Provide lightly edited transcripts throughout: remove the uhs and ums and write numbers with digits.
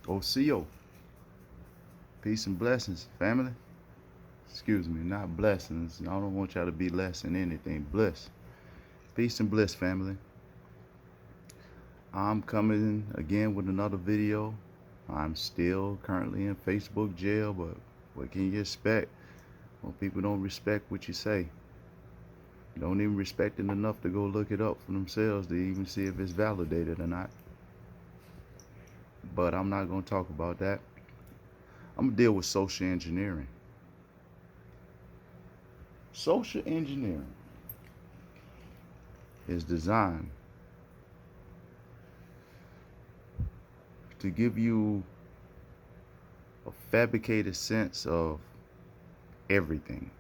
OCO. Peace and blessings, family. Excuse me, not blessings. I don't want y'all to be less than anything. Bliss. Peace and bliss, family. I'm coming again with another video. I'm still currently in Facebook jail, but what can you expect when people don't respect what you say? Don't even respect it enough to go look it up for themselves to even see if it's validated or not. But I'm not going to talk about that. I'm going to deal with social engineering. Social engineering is designed to give you a fabricated sense of everything.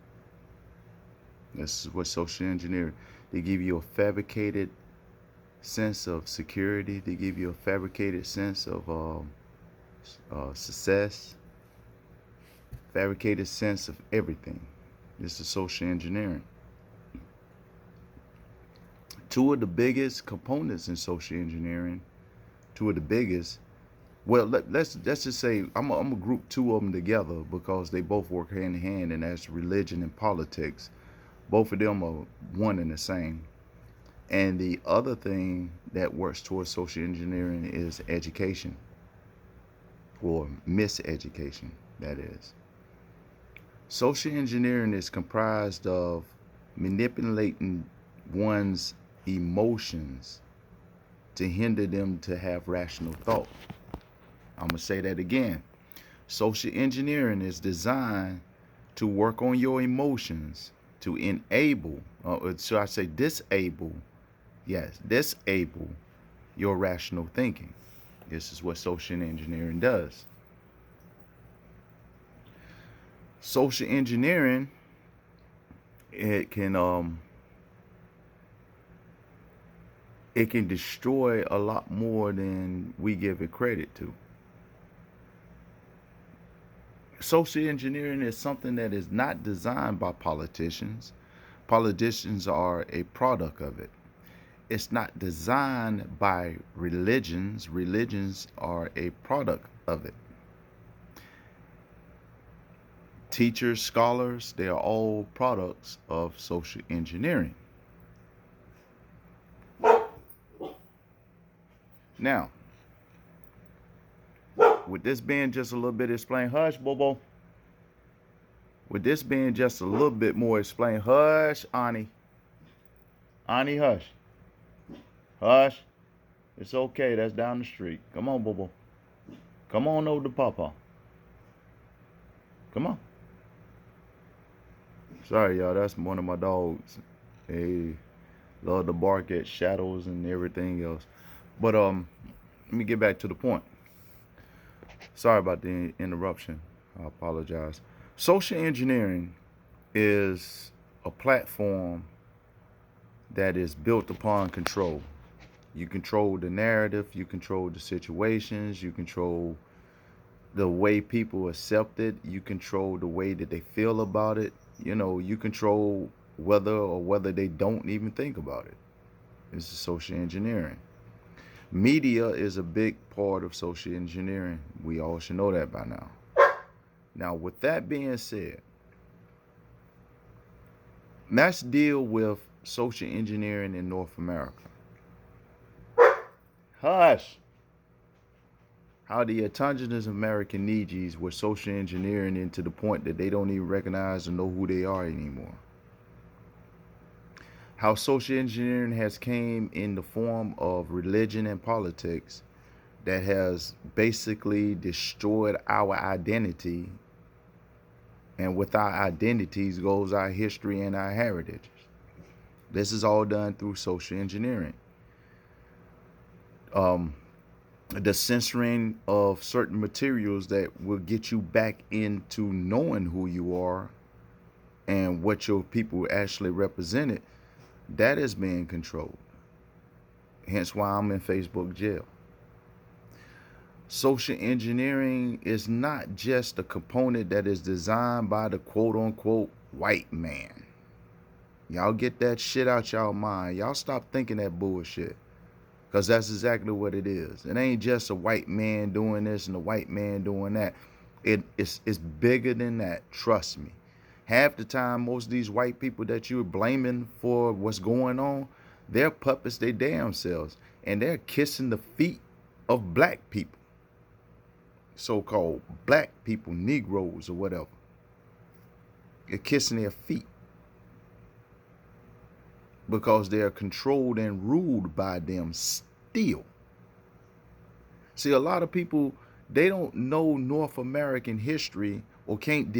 This is what social engineering. They give you a fabricated sense of security. They give you a fabricated sense of success. Fabricated sense of everything. This is social engineering. Two of the biggest components in social engineering. Two of the biggest. Well, let's just say I'm gonna group two of them together because they both work hand in hand, and that's religion and politics. Both of them are one and the same. And the other thing that works towards social engineering is education, or miseducation, that is. Social engineering is comprised of manipulating one's emotions to hinder them to have rational thought. I'm going to say that again. Social engineering is designed to work on your emotions to enable, should I say disable, yes, disable your rational thinking. This is what social engineering does. Social engineering, it can destroy a lot more than we give it credit to. Social engineering is something that is not designed by politicians. Politicians are a product of it. It's not designed by religions. Religions are a product of it. Teachers, scholars, they are all products of social engineering. Now, with this being just a little bit explained, hush, Bobo. With this being just a little bit more explained, hush, Ani. Ani, hush. Hush. It's okay. That's down the street. Come on, Bobo. Come on over to Papa. Come on. Sorry, y'all. That's one of my dogs. They love to bark at shadows and everything else. But let me get back to the point. Sorry about the interruption. I apologize. Social engineering is a platform that is built upon control. You control the narrative, you control the situations, you control the way people accept it, you control the way that they feel about it. You know, you control whether they don't even think about it. This is social engineering. Media is a big part of social engineering. We all should know that by now. Now, with that being said, let's deal with social engineering in North America. Hush! How the autonomous American Nijis were social engineering into the point that they don't even recognize or know who they are anymore. How social engineering has came in the form of religion and politics that has basically destroyed our identity. And with our identities goes our history and our heritage. This is all done through social engineering. The censoring of certain materials that will get you back into knowing who you are and what your people actually represented, that is being controlled. Hence why I'm in Facebook jail. Social engineering is not just a component that is designed by the quote-unquote white man. Y'all get that shit out y'all mind. Y'all stop thinking that bullshit. Because that's exactly what it is. It ain't just a white man doing this and a white man doing that. It's bigger than that. Trust me. Half the time, most of these white people that you're blaming for what's going on, they're puppets they damn selves. And they're kissing the feet of black people. So-called black people, Negroes or whatever. They're kissing their feet. Because they're controlled and ruled by them still. See, a lot of people, they don't know North American history or can't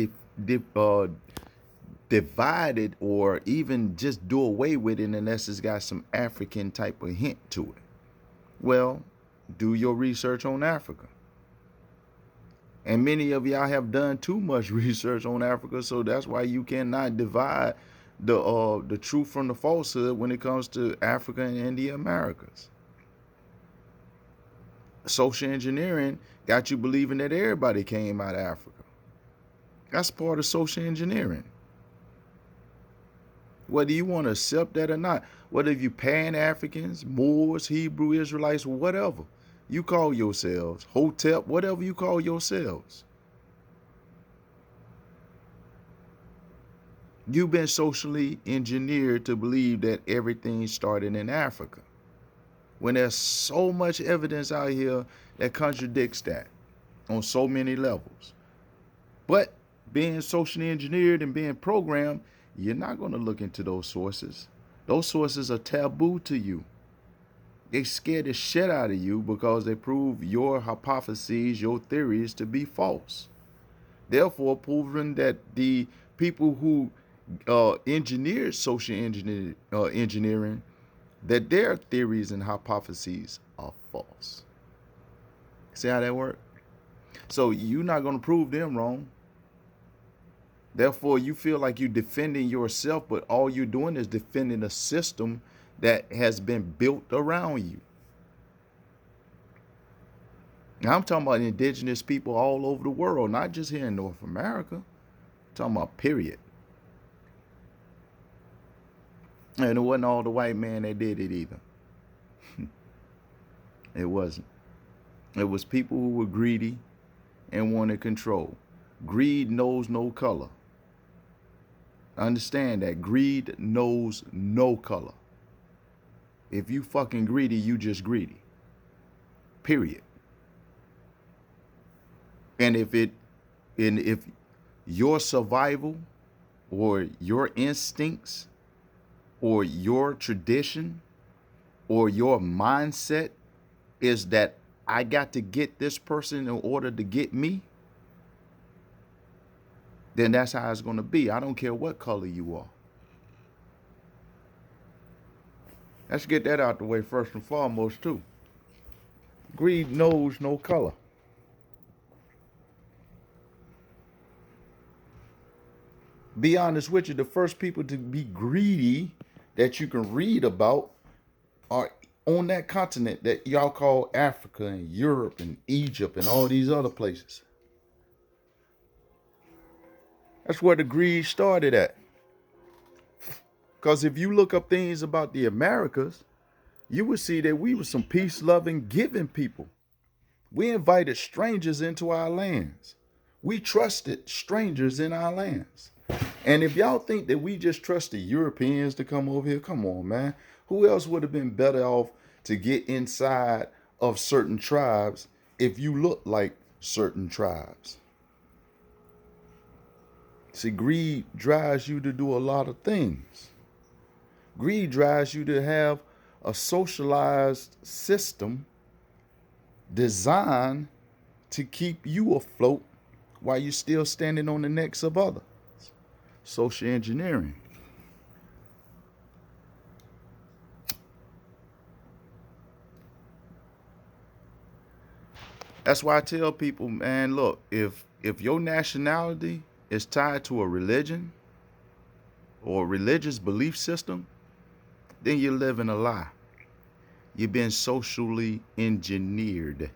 divide it or even just do away with it unless it's got some African type of hint to it. Well, do your research on Africa. And many of y'all have done too much research on Africa, so that's why you cannot divide the truth from the falsehood when it comes to Africa and the Americas. Social engineering got you believing that everybody came out of Africa. That's part of social engineering. Whether you want to accept that or not, whether you Pan-Africans, Moors, Hebrew Israelites, whatever you call yourselves, Hotep, whatever you call yourselves, you've been socially engineered to believe that everything started in Africa, when there's so much evidence out here that contradicts that on so many levels. But being socially engineered and being programmed, you're not going to look into those sources. Those sources are taboo to you. They scare the shit out of you because they prove your hypotheses, your theories to be false. Therefore, proving that the people who engineered social engineering, that their theories and hypotheses are false. See how that works? So you're not going to prove them wrong. Therefore, you feel like you're defending yourself, but all you're doing is defending a system that has been built around you. Now, I'm talking about indigenous people all over the world, not just here in North America. I'm talking about period. And it wasn't all the white man that did it either. It wasn't. It was people who were greedy and wanted control. Greed knows no color. Understand that greed knows no color. If you fucking greedy, you just greedy. Period. And if your survival or your instincts or your tradition or your mindset is that I got to get this person in order to get me, then that's how it's going to be. I don't care what color you are. Let's get that out the way first and foremost, too. Greed knows no color. Be honest with you, the first people to be greedy that you can read about are on that continent that y'all call Africa and Europe and Egypt and all these other places. That's where the greed started at. Because if you look up things about the Americas, you would see that we were some peace-loving, giving people. We invited strangers into our lands. We trusted strangers in our lands. And if y'all think that we just trust the Europeans to come over here, come on, man. Who else would have been better off to get inside of certain tribes if you look like certain tribes? See, greed drives you to do a lot of things. Greed drives you to have a socialized system designed to keep you afloat while you're still standing on the necks of others. Social engineering. That's why I tell people, man, look, if your nationality is tied to a religion or a religious belief system, then you're living a lie. You've been socially engineered,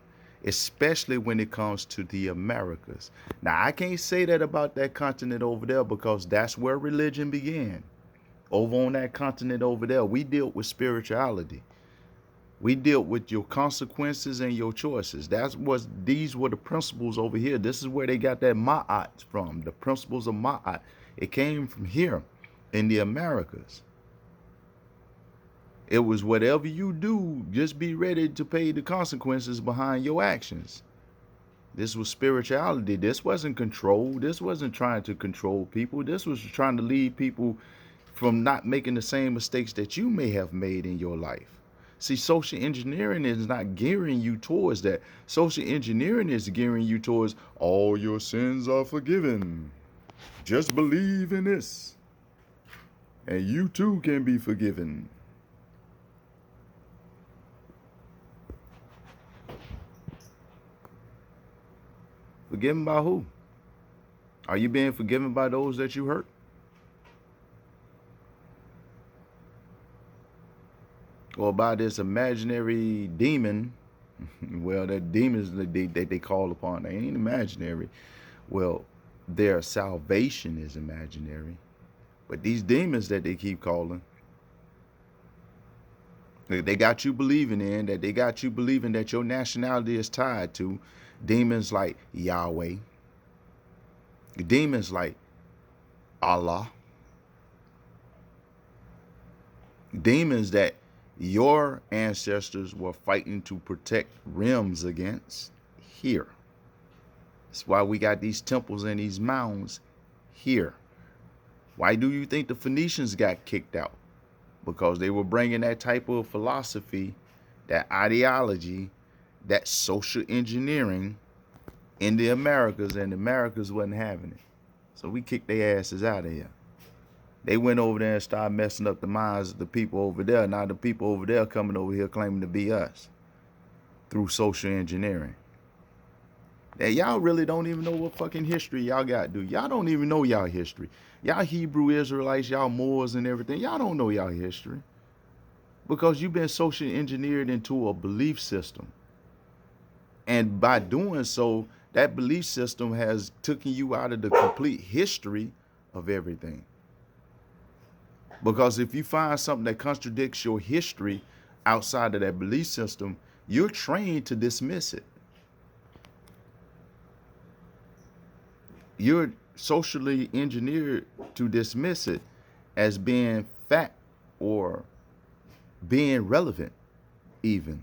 especially when it comes to the Americas. Now, I can't say that about that continent over there because that's where religion began. Over on that continent over there, we dealt with spirituality. We dealt with your consequences and your choices. These were the principles over here. This is where they got that Ma'at from, the principles of Ma'at. It came from here in the Americas. It was whatever you do, just be ready to pay the consequences behind your actions. This was spirituality. This wasn't control. This wasn't trying to control people. This was trying to lead people from not making the same mistakes that you may have made in your life. See, social engineering is not gearing you towards that. Social engineering is gearing you towards all your sins are forgiven. Just believe in this, and you too can be forgiven. Forgiven by who? Are you being forgiven by those that you hurt? Or by this imaginary demon? Well, that demons that they call upon, they ain't imaginary. Well, their salvation is imaginary. But these demons that they keep calling, they got you believing in, that they got you believing that your nationality is tied to demons like Yahweh, demons like Allah, demons that your ancestors were fighting to protect realms against here. That's why we got these temples and these mounds here. Why do you think the Phoenicians got kicked out? Because they were bringing that type of philosophy, that ideology, that social engineering in the Americas, and the Americas wasn't having it. So we kicked their asses out of here. They went over there and started messing up the minds of the people over there. Now the people over there coming over here claiming to be us through social engineering. And y'all really don't even know what fucking history y'all got, dude. Y'all don't even know y'all history. Y'all Hebrew Israelites, y'all Moors and everything, y'all don't know y'all history. Because you've been socially engineered into a belief system. And by doing so, that belief system has taken you out of the complete history of everything. Because if you find something that contradicts your history outside of that belief system, you're trained to dismiss it. You're socially engineered to dismiss it as being fact or being relevant even.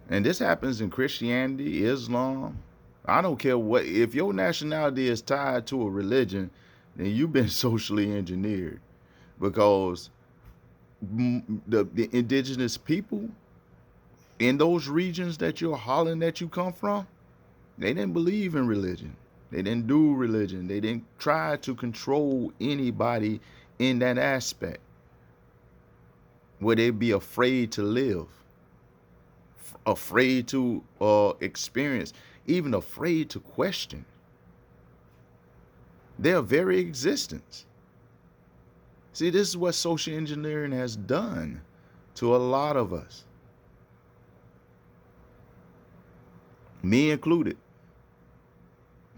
And this happens in Christianity, Islam. I don't care what, if your nationality is tied to a religion, then you've been socially engineered. Because the indigenous people in those regions that you're hollering that you come from, they didn't believe in religion. They didn't do religion. They didn't try to control anybody in that aspect where they'd be afraid to live, afraid to experience, even afraid to question their very existence. See, this is what social engineering has done to a lot of us, me included.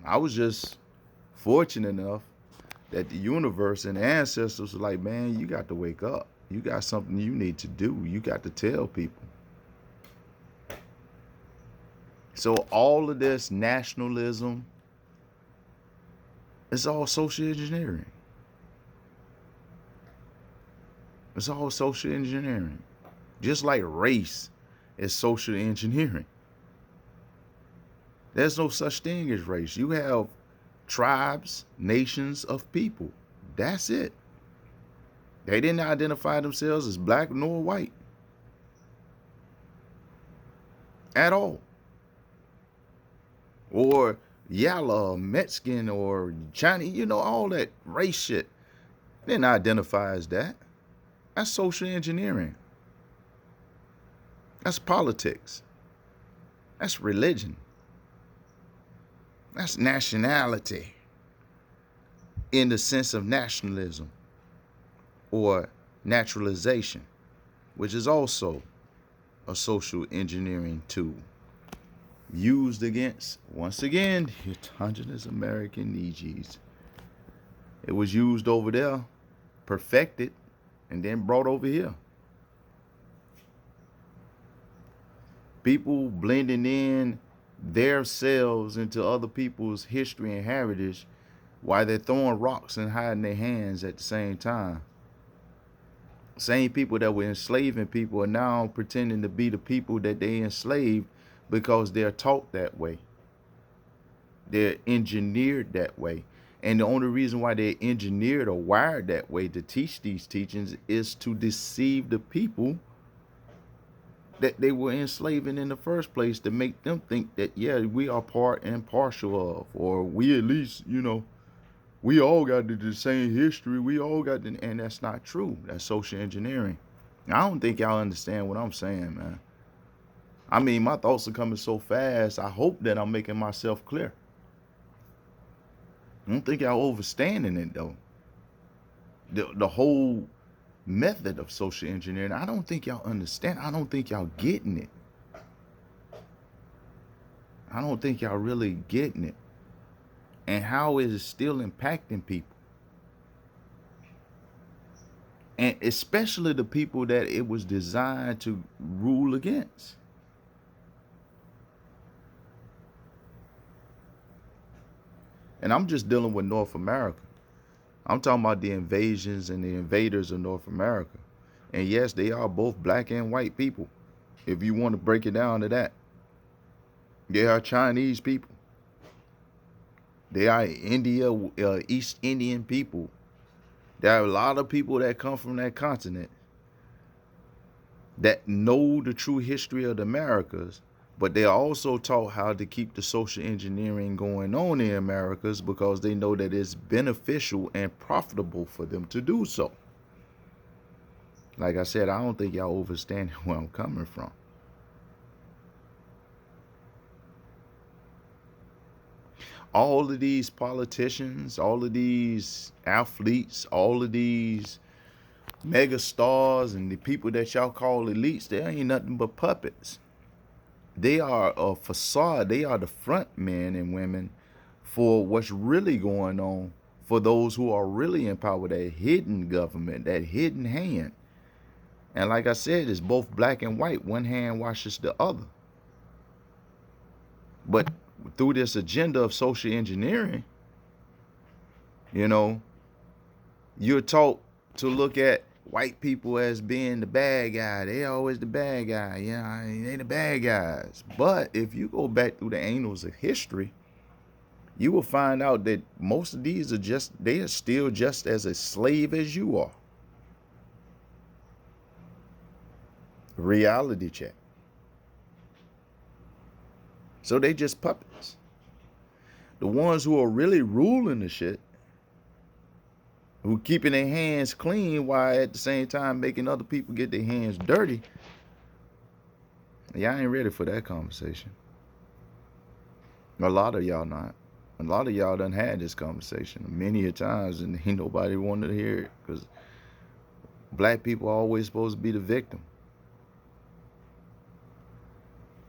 I was just fortunate enough that the universe and the ancestors were like, man, you got to wake up. You got something you need to do. You got to tell people. So all of this nationalism, it's all social engineering. It's all social engineering. Just like race is social engineering. There's no such thing as race. You have tribes, nations of people. That's it. They didn't identify themselves as black nor white at all. Or yellow, Mexican, or Chinese, you know, all that race shit. They didn't identify as that. That's social engineering. That's politics. That's religion. That's nationality in the sense of nationalism or naturalization, which is also a social engineering tool used against, once again, indigenous American Negroes It was used over there, perfected, and then brought over here. People blending in their selves into other people's history and heritage while they're throwing rocks and hiding their hands at the same time. Same people that were enslaving people are now pretending to be the people that they enslaved because they're taught that way. They're engineered that way. And the only reason why they're engineered or wired that way to teach these teachings is to deceive the people that they were enslaving in the first place, to make them think that, yeah, we are part and partial of, or we at least, we all got the same history. We all got the, and that's not true. That's social engineering. I don't think y'all understand what I'm saying, man. I mean, my thoughts are coming so fast. I hope that I'm making myself clear. I don't think y'all overstanding it though. The whole method of social engineering, I don't think y'all understand. I don't think y'all getting it. I don't think y'all really getting it. And how is it still impacting people? And especially the people that it was designed to rule against. And I'm just dealing with North America. I'm talking about the invasions and the invaders of North America. And yes, they are both black and white people, if you want to break it down to that. They are Chinese people. They are East Indian people. There are a lot of people that come from that continent that know the true history of the Americas, but they are also taught how to keep the social engineering going on in the Americas because they know that it's beneficial and profitable for them to do so. Like I said, I don't think y'all understand where I'm coming from. All of these politicians, all of these athletes, all of these mega stars and the people that y'all call elites, they ain't nothing but puppets. They are a facade. They are the front men and women for what's really going on, for those who are really in power, that hidden government, that hidden hand. And like I said, it's both black and white. One hand washes the other. But through this agenda of social engineering, you're taught to look at white people as being the bad guy. They always the bad guy. Yeah, they the bad guys. But if you go back through the annals of history, you will find out that most of these they are still just as a slave as you are. Reality check. So they just puppets. The ones who are really ruling the shit, who keeping their hands clean while at the same time making other people get their hands dirty, y'all ain't ready for that conversation. A lot of y'all not. A lot of y'all done had this conversation many a times and ain't nobody wanted to hear it because black people are always supposed to be the victim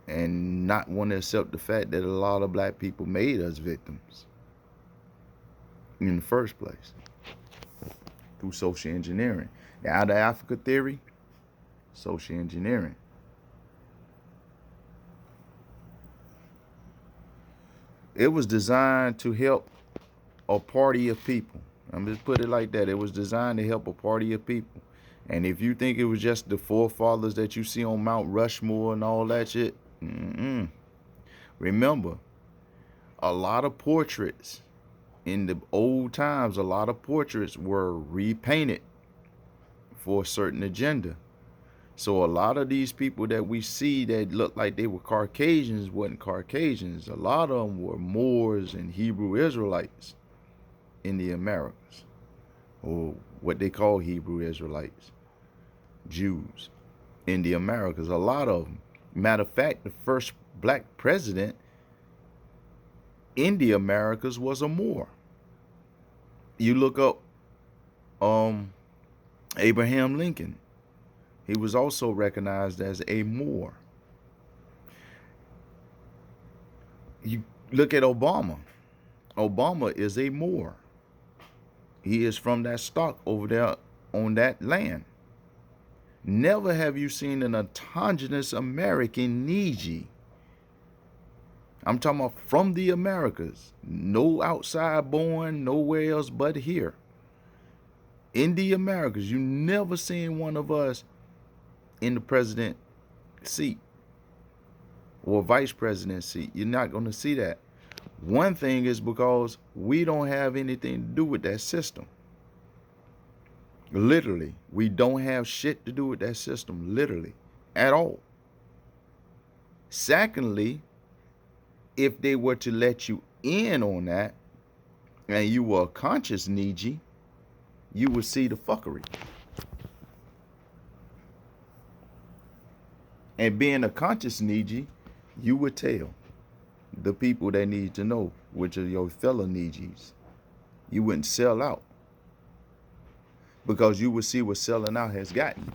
and not want to accept the fact that a lot of black people made us victims in the first place through social engineering. The Out of Africa theory, social engineering. It was designed to help a party of people. I'm just put it like that. It was designed to help a party of people. And if you think it was just the forefathers that you see on Mount Rushmore and all that shit, remember, a lot of portraits in the old times, a lot of portraits were repainted for a certain agenda. So a lot of these people that we see that look like they were Caucasians wasn't Caucasians. A lot of them were Moors and Hebrew Israelites in the Americas, or what they call Hebrew Israelites, Jews in the Americas. A lot of them. Matter of fact, the first black president in the Americas was a Moor. You look up Abraham Lincoln. He was also recognized as a Moor. You look at Obama. Obama is a Moor. He is from that stock over there on that land. Never have you seen an autogenous American Neji. I'm talking about from the Americas. No outside born, nowhere else but here. In the Americas, you never seen one of us in the president seat or vice president seat. You're not going to see that. One thing is because we don't have anything to do with that system. Literally, we don't have shit to do with that system, literally, at all. Secondly, if they were to let you in on that and you were a conscious Neji, you would see the fuckery. And being a conscious Neji, you would tell the people that need to know, which are your fellow Nejis. You wouldn't sell out because you would see what selling out has gotten you.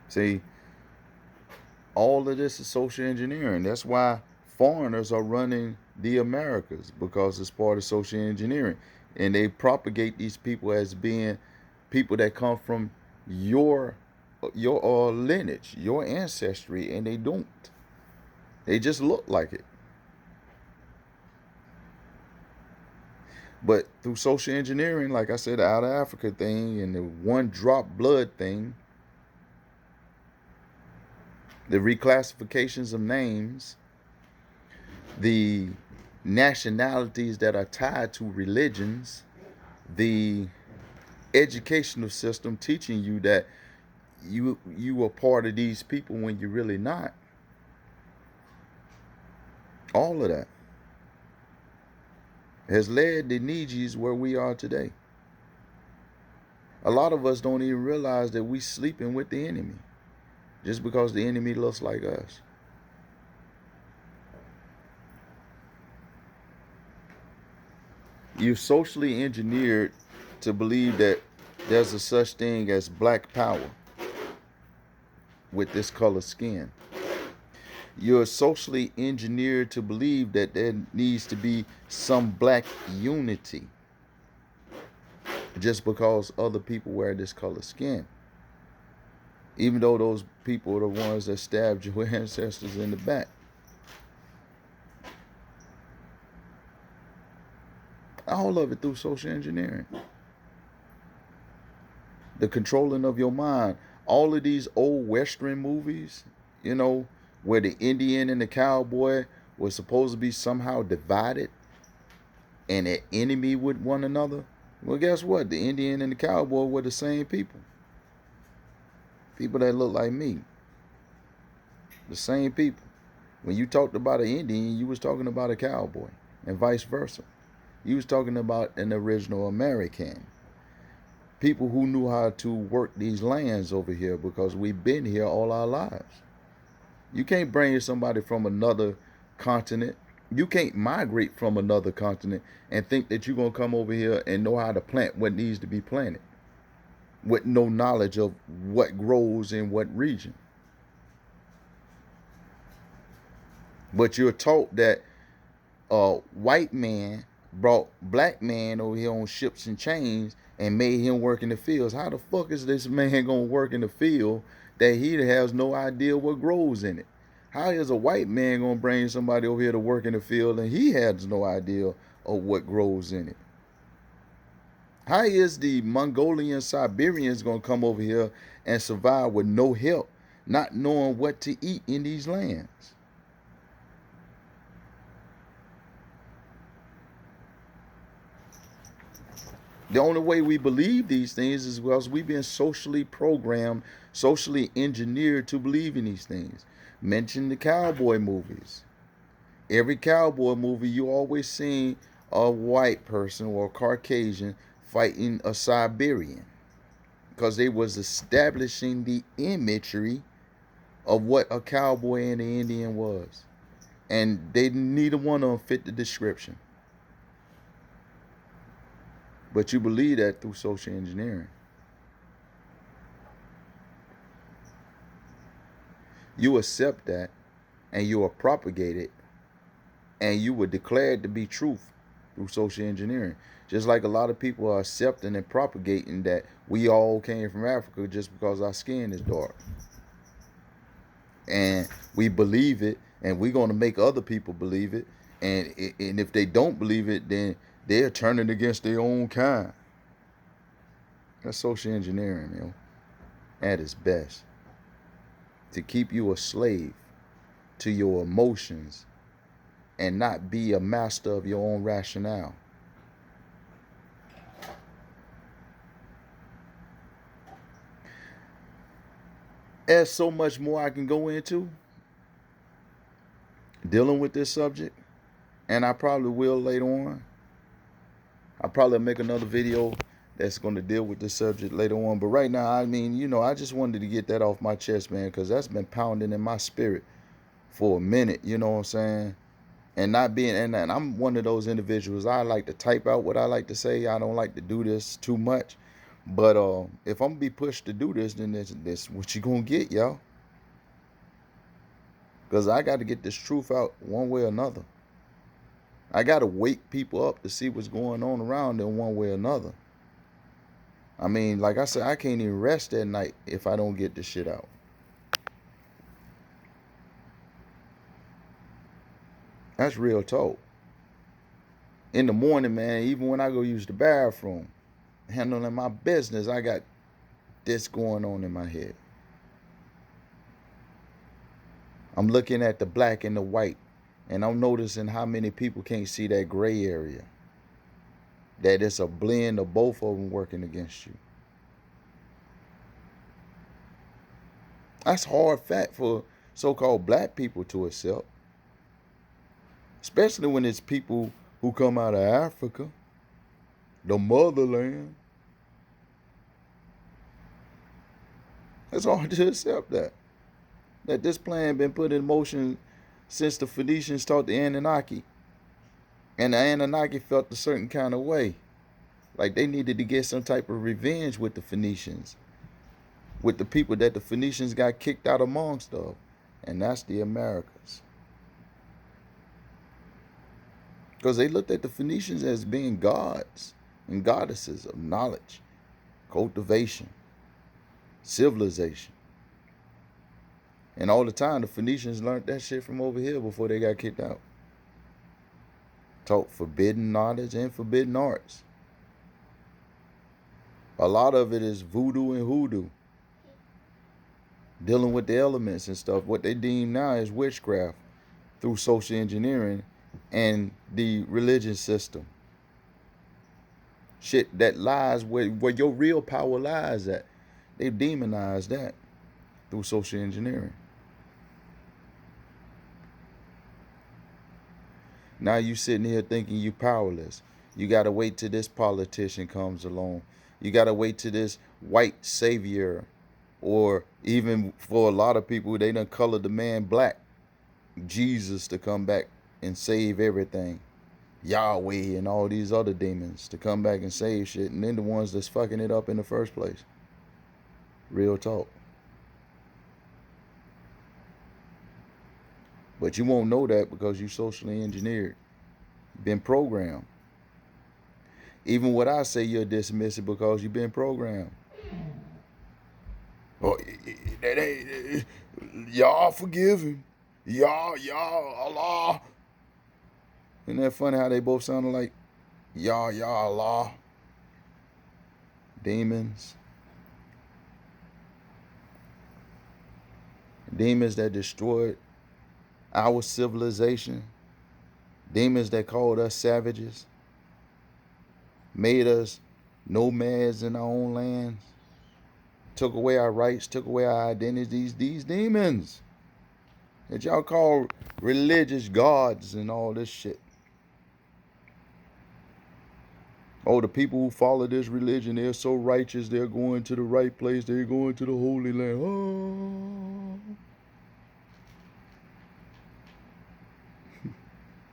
See, all of this is social engineering. That's why foreigners are running the Americas, because it's part of social engineering. And they propagate these people as being people that come from your lineage, your ancestry, and they don't. They just look like it. But through social engineering, like I said, the out of Africa thing and the one drop blood thing, the reclassifications of names, the nationalities that are tied to religions, the educational system teaching you that you are part of these people when you're really not. All of that has led the Nejis where we are today. A lot of us don't even realize that we sleeping with the enemy just because the enemy looks like us. You're socially engineered to believe that there's a such thing as black power with this color skin. You're socially engineered to believe that there needs to be some black unity just because other people wear this color skin. Even though those people are the ones that stabbed your ancestors in the back. All of it through social engineering. The controlling of your mind. All of these old Western movies, you know, where the Indian and the cowboy were supposed to be somehow divided and at enemy with one another. Well, guess what? The Indian and the cowboy were the same people. People that look like me. The same people. When you talked about an Indian, you was talking about a cowboy, and vice versa. You was talking about an original American. People who knew how to work these lands over here, because we've been here all our lives. You can't bring somebody from another continent. You can't migrate from another continent and think that you're going to come over here and know how to plant what needs to be planted with no knowledge of what grows in what region. But you're taught that a white man brought black man over here on ships and chains and made him work in the fields. How the fuck is this man gonna work in the field that he has no idea what grows in it? How is a white man gonna bring somebody over here to work in the field and he has no idea of what grows in it? How is the Mongolian Siberians gonna come over here and survive with no help, not knowing what to eat in these lands? The only way we believe these things is because we've been socially programmed, socially engineered to believe in these things. Mention the cowboy movies. Every cowboy movie, you always see a white person or a Caucasian fighting a Siberian, because they was establishing the imagery of what a cowboy and an Indian was. And they neither one of them fit the description. But you believe that through social engineering. You accept that and you are propagated and you would declare it to be truth through social engineering. Just like a lot of people are accepting and propagating that we all came from Africa just because our skin is dark. And we believe it, and we're going to make other people believe it. And if they don't believe it, then they're turning against their own kind. That's social engineering, at its best. To keep you a slave to your emotions and not be a master of your own rationale. There's so much more I can go into dealing with this subject, and I probably will later on. I'll probably make another video that's going to deal with this subject later on. But right now, I mean, I just wanted to get that off my chest, man, because that's been pounding in my spirit for a minute, you know what I'm saying? And not being, and I'm one of those individuals, I like to type out what I like to say. I don't like to do this too much. But if I'm going to be pushed to do this, then this what you going to get, y'all. Because I got to get this truth out one way or another. I got to wake people up to see what's going on around them one way or another. I mean, like I said, I can't even rest at night if I don't get this shit out. That's real talk. In the morning, man, even when I go use the bathroom, handling my business, I got this going on in my head. I'm looking at the black and the white, and I'm noticing how many people can't see that gray area. That it's a blend of both of them working against you. That's hard fact for so-called black people to accept. Especially when it's people who come out of Africa, the motherland. It's hard to accept that this plan been put in motion since the Phoenicians taught the Anunnaki. And the Anunnaki felt a certain kind of way. Like they needed to get some type of revenge with the Phoenicians. With the people that the Phoenicians got kicked out amongst of. And that's the Americas. Because they looked at the Phoenicians as being gods and goddesses of knowledge, cultivation, civilization. And all the time, the Phoenicians learned that shit from over here before they got kicked out. Taught forbidden knowledge and forbidden arts. A lot of it is voodoo and hoodoo. Dealing with the elements and stuff. What they deem now is witchcraft through social engineering and the religion system. Shit that lies where your real power lies at. They demonize that through social engineering. Now you sitting here thinking you powerless. You got to wait till this politician comes along. You got to wait till this white savior, or even for a lot of people, they done colored the man black, Jesus, to come back and save everything. Yahweh and all these other demons to come back and save shit. And then the ones that's fucking it up in the first place. Real talk. But you won't know that because you socially engineered. Been programmed. Even what I say, you'll dismiss it because you've been programmed. Oh, y'all forgive him. Y'all, Allah. Isn't that funny how they both sounded like y'all, Allah? Demons. Demons that destroyed our civilization. Demons that called us savages. Made us nomads in our own lands. Took away our rights, took away our identities. These demons that y'all call religious gods and all this shit. Oh, the people who follow this religion, they're so righteous, they're going to the right place, they're going to the Holy Land. Oh.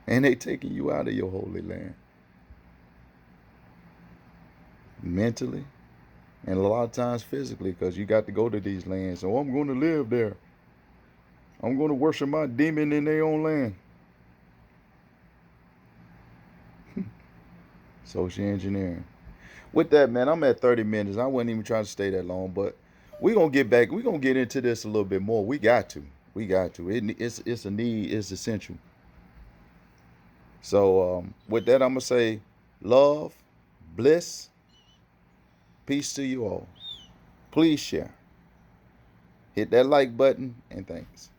And they taking you out of your Holy Land. Mentally, and a lot of times physically, because you got to go to these lands. So I'm going to live there. I'm going to worship my demon in their own land. Social engineering. With that, man, I'm at 30 minutes. I wasn't even trying to stay that long, but we're gonna get back. We're gonna get into this a little bit more. We got to. We got to. It's a need. It's essential. So with that, I'm gonna say love, bliss, peace to you all. Please share. Hit that like button and thanks.